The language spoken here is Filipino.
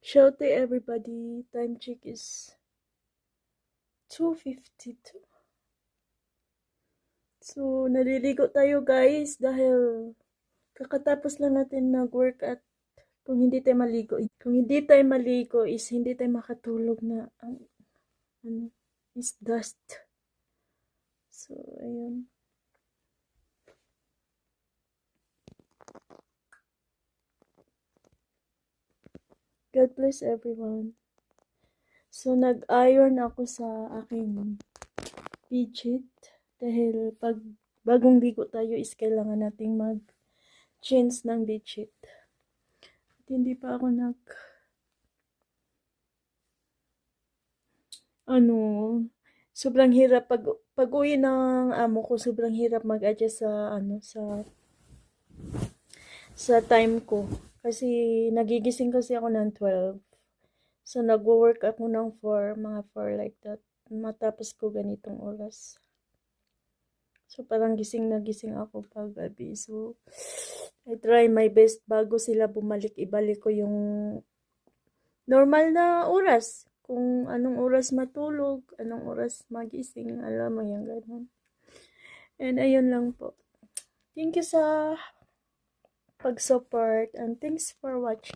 Shout to everybody. Time check is 2:52. So, naliligo tayo guys dahil kakatapos lang natin nag-work at kung hindi tayo maligo, is hindi tayo makatulog na ano, is dust. So, ayun. God bless everyone. So, nag-iron ako sa aking bedsheet dahil pag bagong ligo tayo is kailangan nating mag-change ng bedsheet. At hindi pa ako sobrang hirap pag uwi ng amo ko, sobrang hirap mag-adjust sa time ko. Kasi nagigising kasi ako ng 12. So, nagwo-work ako ng 4, mga 4 like that. Matapos ko ganitong oras. So, parang gising na gising ako pag gabi. So, I try my best bago sila bumalik, ibalik ko yung normal na oras. Kung anong oras matulog, anong oras magising, alam mo yan, ganun. And ayun lang po. Thank you sa pag-support and thanks for watching.